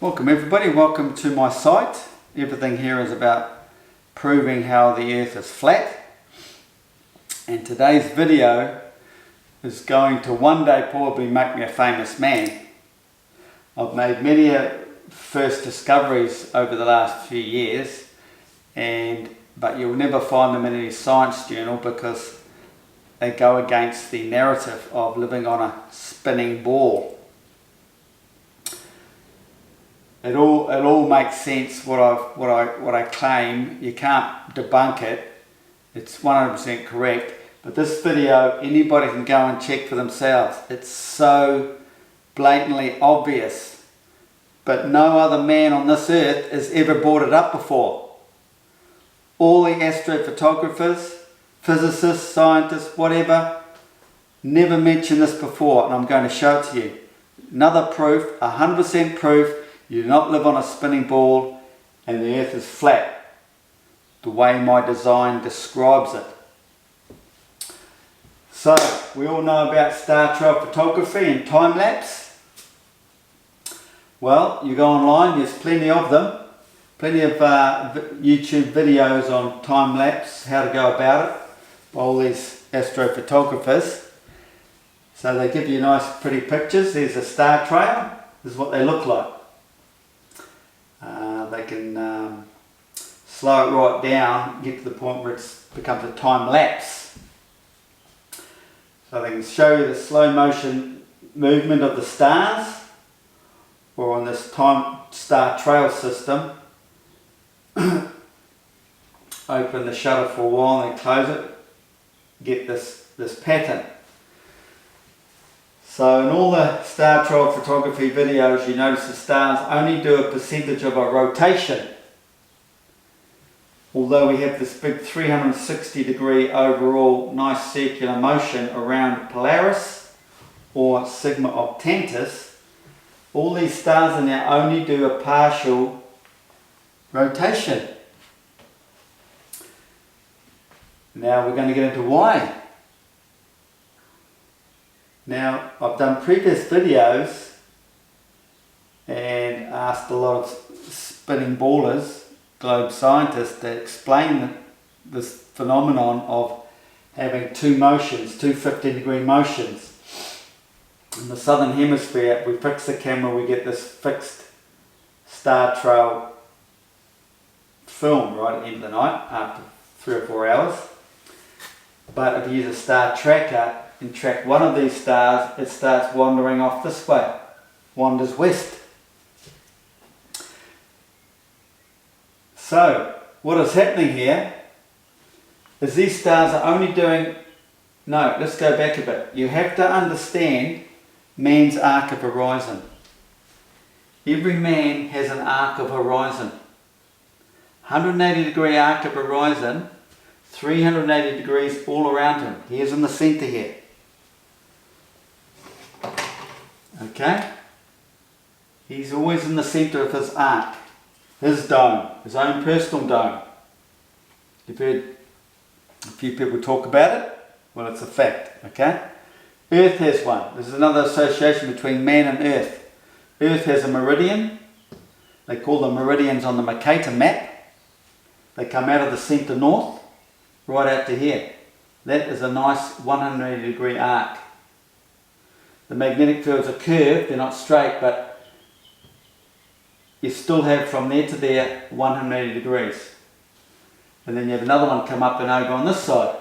Welcome everybody, welcome to my site. Everything here is about proving how the earth is flat. And today's video is going to one day probably make me a famous man. I've made many first discoveries over the last few years, but you'll never find them in any science journal because they go against the narrative of living on a spinning ball. It all makes sense what I claim. You can't debunk it. It's 100% correct. But this video, anybody can go and check for themselves. It's so blatantly obvious. But no other man on this earth has ever brought it up before. All the astrophotographers, physicists, scientists, whatever, never mentioned this before, and I'm going to show it to you. Another proof, 100% proof. You do not live on a spinning ball and the earth is flat, the way my design describes it. So, we all know about star trail photography and time lapse. Well, you go online, there's plenty of them. Plenty of YouTube videos on time lapse, how to go about it, by all these astrophotographers. So they give you nice pretty pictures. There's a star trail, this is what they look like. They can slow it right down, get to the point where it becomes a time lapse. So they can show you the slow motion movement of the stars, or on this time star trail system. Open the shutter for a while and then close it, get this pattern. So in all the star trail photography videos, you notice the stars only do a percentage of a rotation. Although we have this big 360 degree overall nice circular motion around Polaris or Sigma Octantis, all these stars in there only do a partial rotation. Now we're going to get into why. Now, I've done previous videos and asked a lot of spinning ballers, globe scientists, to explain this phenomenon of having two motions, two 50-degree motions. In the southern hemisphere, we fix the camera, we get this fixed star trail film right at the end of the night after 3 or 4 hours. But if you use a star tracker and track one of these stars, it starts wandering off this way, wanders west. So, what is happening here is these stars are only doing, no, let's go back a bit. You have to understand man's arc of horizon. Every man has an arc of horizon. 180 degree arc of horizon, 380 degrees all around him. He is in the center here. Okay? He's always in the center of his arc, his dome, his own personal dome. You've heard a few people talk about it? Well, it's a fact, okay? Earth has one. This is another association between man and Earth. Earth has a meridian. They call them meridians on the Mercator map. They come out of the center north, right out to here. That is a nice 180 degree arc. The magnetic fields are curved, they're not straight, but you still have from there to there 180 degrees. And then you have another one come up and over on this side.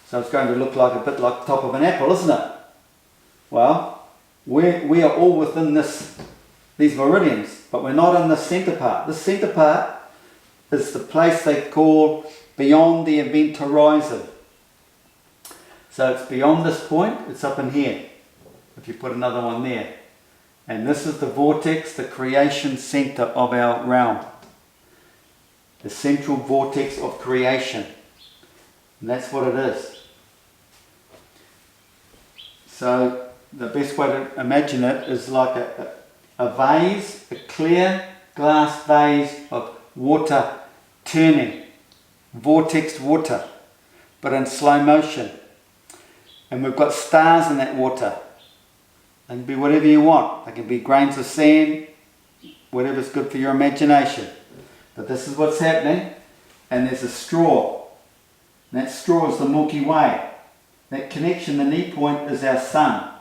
So it's going to look like a bit like the top of an apple, isn't it? Well, we are all within these meridians, but we're not in the center part. This center part is the place they call beyond the event horizon. So it's beyond this point, it's up in here. If you put another one there. And this is the vortex, the creation center of our realm. The central vortex of creation. And that's what it is. So the best way to imagine it is like a vase, a clear glass vase of water turning. Vortexed water, but in slow motion. And we've got stars in that water. They can be whatever you want. They can be grains of sand, whatever's good for your imagination. But this is what's happening, and there's a straw. And that straw is the Milky Way. That connection, the knee point, is our sun.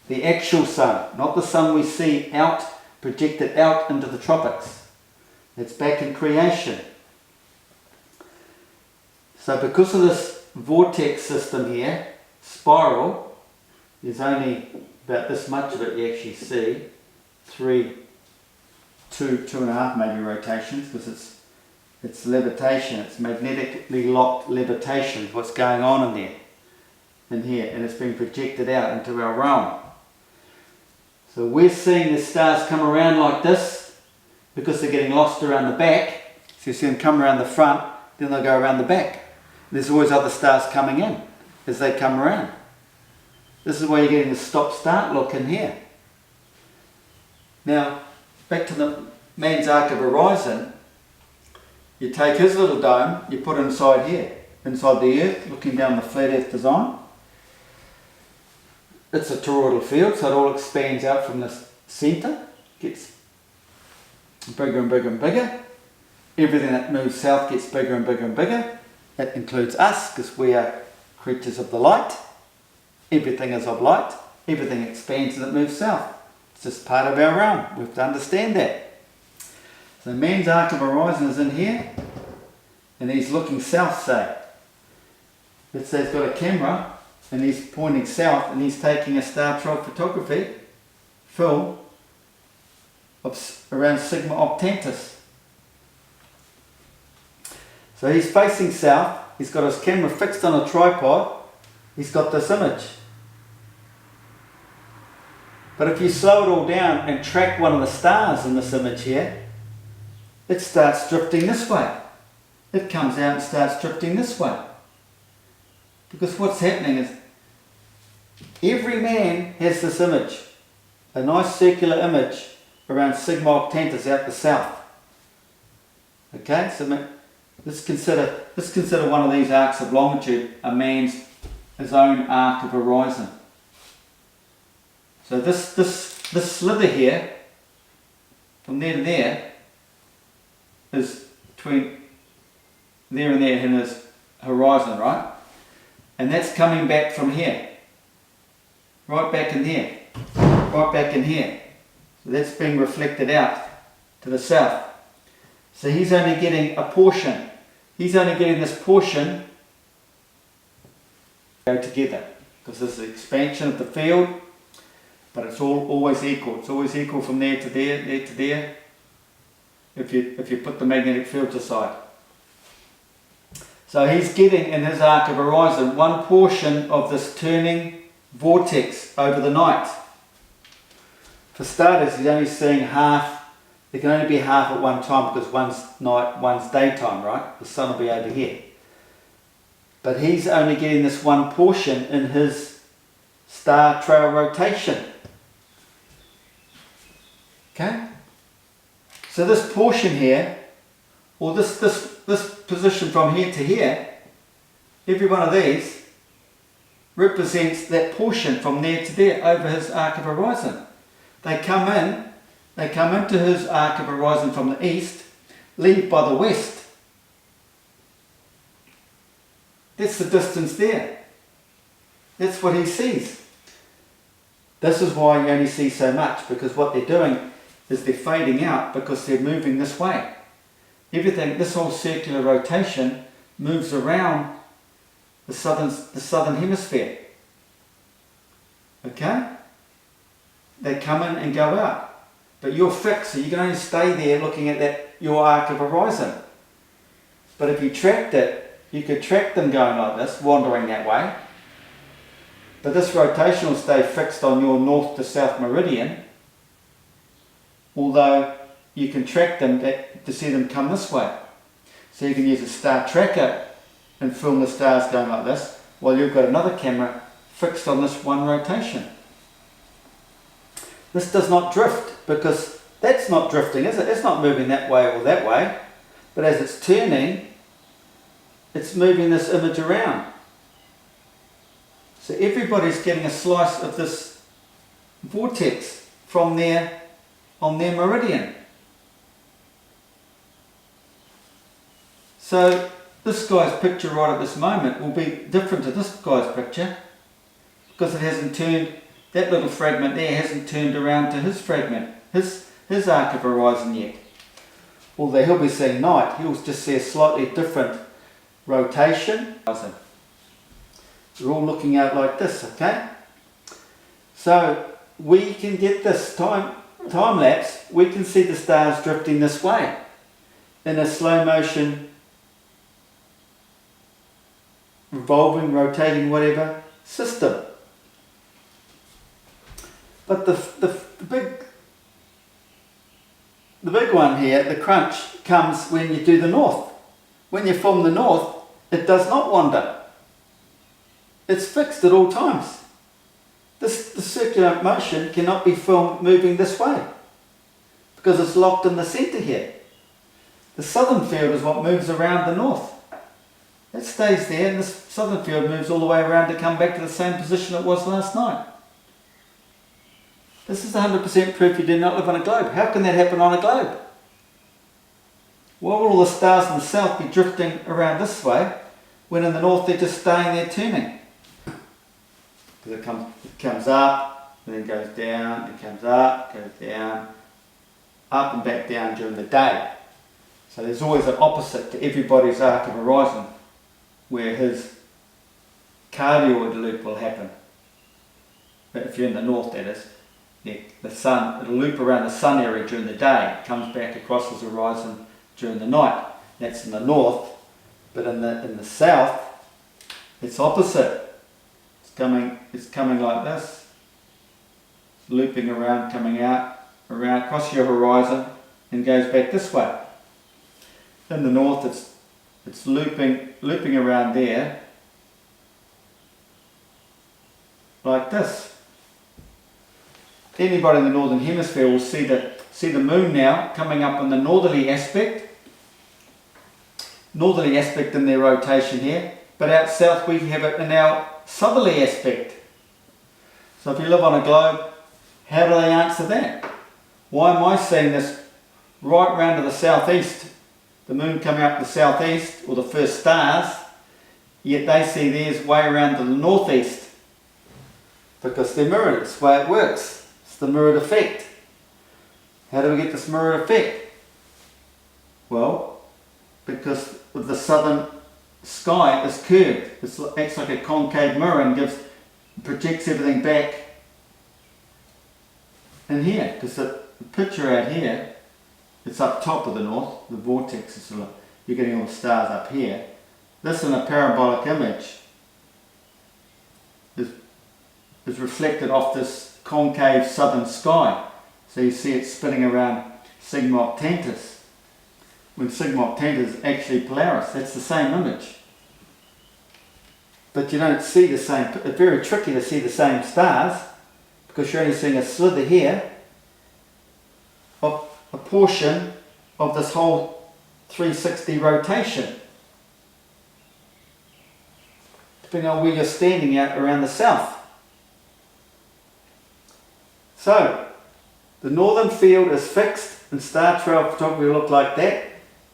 The actual sun, not the sun we see out, projected out into the tropics. It's back in creation. So because of this vortex system here, spiral, there's only about this much of it you actually see. 2.5 maybe rotations, because it's levitation, it's magnetically locked levitation is what's going on in there, in here, and it's being projected out into our realm. So we're seeing the stars come around like this because they're getting lost around the back. So you see them come around the front, then they'll go around the back. There's always other stars coming in as they come around. This is why you're getting the stop-start look in here. Now, back to the man's arc of horizon, you take his little dome, you put it inside here, inside the earth, looking down the flat earth design. It's a toroidal field, so it all expands out from the centre, gets bigger and bigger and bigger. Everything that moves south gets bigger and bigger and bigger. That includes us, because we are creatures of the light. Everything is of light. Everything expands and it moves south. It's just part of our realm. We have to understand that. So man's arc of horizon is in here, and he's looking south, say. Let's say he's got a camera, and he's pointing south, and he's taking a star trail photography film of around Sigma Octantis. So he's facing south, he's got his camera fixed on a tripod, he's got this image. But if you slow it all down and track one of the stars in this image here, it starts drifting this way. It comes out and starts drifting this way. Because what's happening is every man has this image, a nice circular image around Sigma Octantis out the south. Okay, so let's consider one of these arcs of longitude a man's his own arc of horizon. So this slither here, from there to there, is between there and there in his horizon, right? And that's coming back from here, right back in here, right back in here. So that's being reflected out to the south. So he's only getting a portion. He's only getting this portion go together, because there's the expansion of the field, but it's always equal. It's always equal from there to there, there to there, if you put the magnetic fields aside. So he's getting in his arc of horizon one portion of this turning vortex over the night. For starters, he's only seeing half. There can only be half at one time, because one's night, one's daytime, right? The sun will be over here. But he's only getting this one portion in his star trail rotation. Okay? So this portion here, or this position from here to here, every one of these represents that portion from there to there over his arc of horizon. They come into his arc of horizon from the east, leave by the west. That's the distance there. That's what he sees. This is why you only see so much, because what they're doing is they're fading out because they're moving this way. Everything, this whole circular rotation moves around the southern hemisphere. Okay? They come in and go out. But you're fixed, so you can only stay there looking at your arc of horizon. But if you tracked it, you could track them going like this, wandering that way. But this rotation will stay fixed on your north to south meridian, although you can track them to see them come this way. So you can use a star tracker and film the stars going like this, while you've got another camera fixed on this one rotation. This does not drift, because that's not drifting, is it? It's not moving that way or that way. But as it's turning, it's moving this image around. So everybody's getting a slice of this vortex from there on their meridian. So this guy's picture right at this moment will be different to this guy's picture because it hasn't turned, that little fragment there hasn't turned around to his fragment, his arc of horizon yet. Although he'll be seeing night, he'll just see a slightly different rotation. We're all looking out like this, okay? So we can get this time lapse, we can see the stars drifting this way in a slow motion, revolving, rotating, whatever system. But the big one here, the crunch, comes when you do the north. When you form the north, it does not wander. It's fixed at all times. The circular motion cannot be formed moving this way because it's locked in the centre here. The southern field is what moves around the north. It stays there, and the southern field moves all the way around to come back to the same position it was last night. This is 100% proof you do not live on a globe. How can that happen on a globe? Why will all the stars in the south be drifting around this way when in the north they're just staying there turning? Because it comes up, and then goes down, it comes up, goes down, up and back down during the day. So there's always an opposite to everybody's arc of horizon where his cardioid loop will happen. But if you're in the north, that is, the sun, it'll loop around the sun area during the day, it comes back across his horizon during the night. That's in the north, but in the south, it's opposite. It's coming like this, looping around, coming out, around across your horizon, and goes back this way. In the north, it's looping around there, like this. Anybody in the northern hemisphere will see the moon now coming up in the northerly aspect in their rotation here, but out south we have it in our southerly aspect. So if you live on a globe, how do they answer that? Why am I seeing this right round to the southeast, the moon coming up the southeast, or the first stars, yet they see theirs way around to the northeast? Because they're mirrored, it's the way it works. It's the mirrored effect. How do we get this mirrored effect? Well, because the southern sky is curved. It acts like a concave mirror and projects everything back in here. Because the picture out here, it's up top of the north, the vortex is sort of, you're getting all the stars up here. This in a parabolic image is reflected off this concave southern sky. So you see it spinning around Sigma Octantis. When Sigma Octantis is actually Polaris, that's the same image. But you don't see the same, it's very tricky to see the same stars because you're only seeing a slither here of a portion of this whole 360 rotation, depending on where you're standing out around the south. So, the northern field is fixed, and star trail photography will look like that.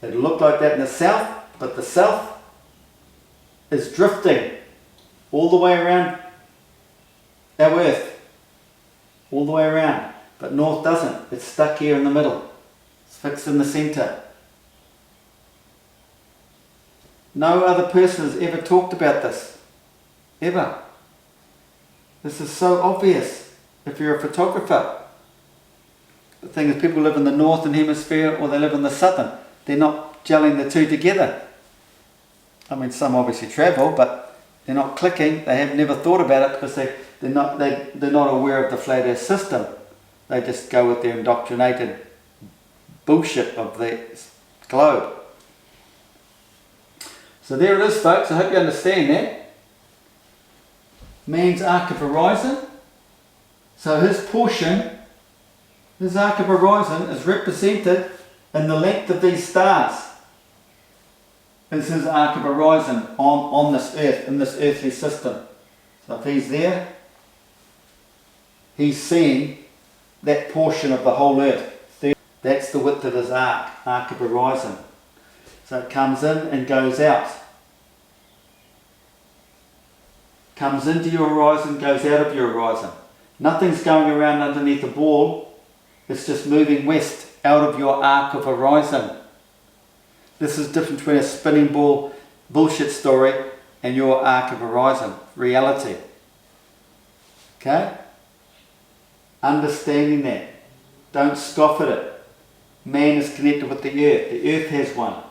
It'll look like that in the south, but the south is drifting all the way around our Earth, all the way around, but north doesn't. It's stuck here in the middle. It's fixed in the centre. No other person has ever talked about this, ever. This is so obvious if you're a photographer. The thing is, people live in the northern hemisphere or they live in the southern. They're not gelling the two together. I mean, some obviously travel, but they're not clicking. They have never thought about it because they're not aware of the flat earth system. They just go with their indoctrinated bullshit of the globe. So there it is, folks. I hope you understand that. Man's arc of horizon. So his portion, his arc of horizon is represented in the length of these stars. Is his arc of horizon on this earth, in this earthly system. So if he's there, he's seeing that portion of the whole earth. That's the width of his arc of horizon. So it comes in and goes out. Comes into your horizon, goes out of your horizon. Nothing's going around underneath the ball. It's just moving west out of your arc of horizon. This is different between a spinning ball bullshit story and your arc of horizon, reality. Okay? Understanding that. Don't scoff at it. Man is connected with the earth. The earth has one.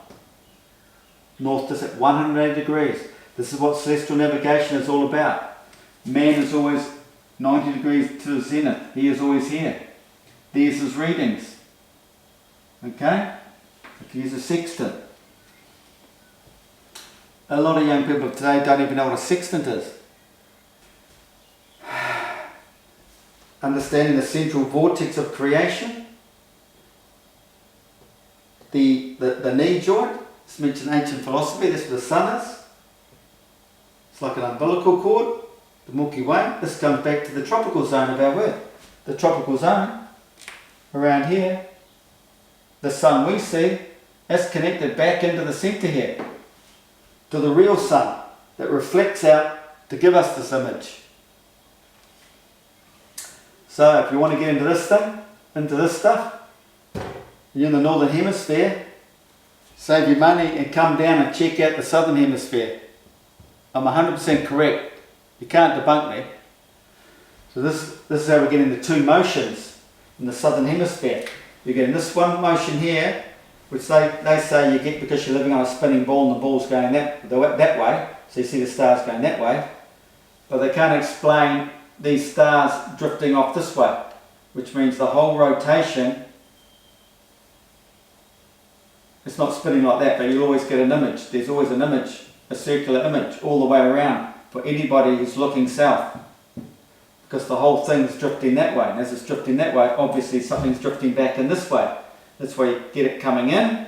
North to south, 180 degrees. This is what celestial navigation is all about. Man is always 90 degrees to the zenith. He is always here. There's his readings. Okay? If you use a sextant. A lot of young people today don't even know what a sextant is. Understanding the central vortex of creation. The knee joint. It's mentioned in ancient philosophy. That's where the sun is. It's like an umbilical cord. The Milky Way. This comes back to the tropical zone of our Earth. The tropical zone, around here, the sun we see, is connected back into the centre here, to the real sun that reflects out to give us this image. So if you want to get into this thing, into this stuff, you're in the northern hemisphere, save your money and come down and check out the southern hemisphere. I'm 100% correct. You can't debunk me. So this is how we get into two motions in the southern hemisphere. You're getting this one motion here, which they say you get because you're living on a spinning ball and the ball's going that way. So you see the stars going that way. But they can't explain these stars drifting off this way, which means the whole rotation, it's not spinning like that, but you'll always get an image. There's always an image, a circular image all the way around for anybody who's looking south. Because the whole thing's drifting that way, and as it's drifting that way, obviously something's drifting back in this way. That's why you get it coming in,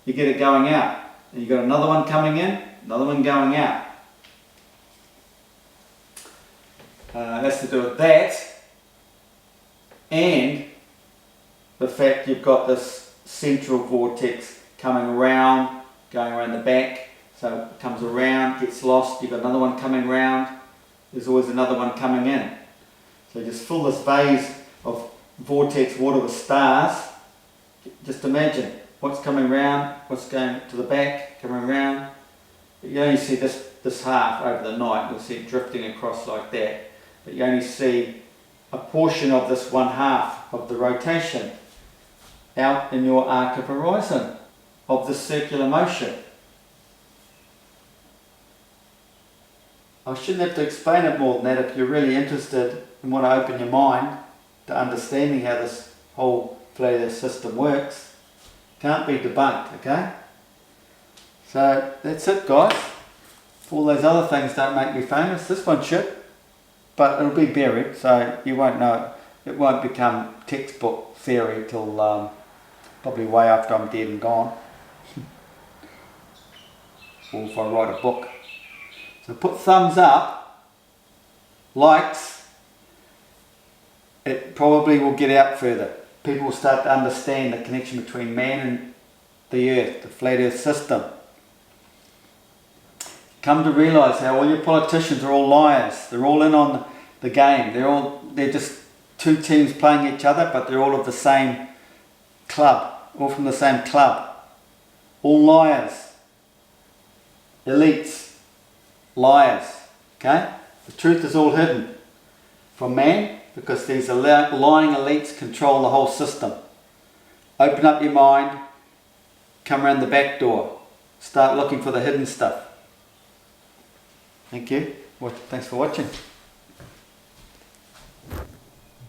you get it going out. And you got another one coming in, another one going out. That's to do with that, and the fact you've got this central vortex coming around, going around the back. So it comes around, gets lost, you've got another one coming around, there's always another one coming in. So just fill this vase of vortex water with stars. Just imagine what's coming around, what's going to the back, coming around. You only see this half over the night, you'll see it drifting across like that. But you only see a portion of this one half of the rotation out in your arc of horizon of the circular motion. I shouldn't have to explain it more than that if you're really interested and want to open your mind to understanding how this whole flat earth system works. Can't be debunked, okay? So that's it, guys. All those other things don't make me famous. This one should, but it'll be buried, so you won't know it. It won't become textbook theory till probably way after I'm dead and gone. Or if I write a book. So put thumbs up, likes, it probably will get out further. People will start to understand the connection between man and the earth, the flat earth system. Come to realise how all your politicians are all liars. They're all in on the game. They're just two teams playing each other, but they're all of the same club, all from the same club. All liars. Elites. Liars. Okay? The truth is all hidden from man because these lying elites control the whole system. Open up your mind, come around the back door, start looking for the hidden stuff. Thank you. Thanks for watching.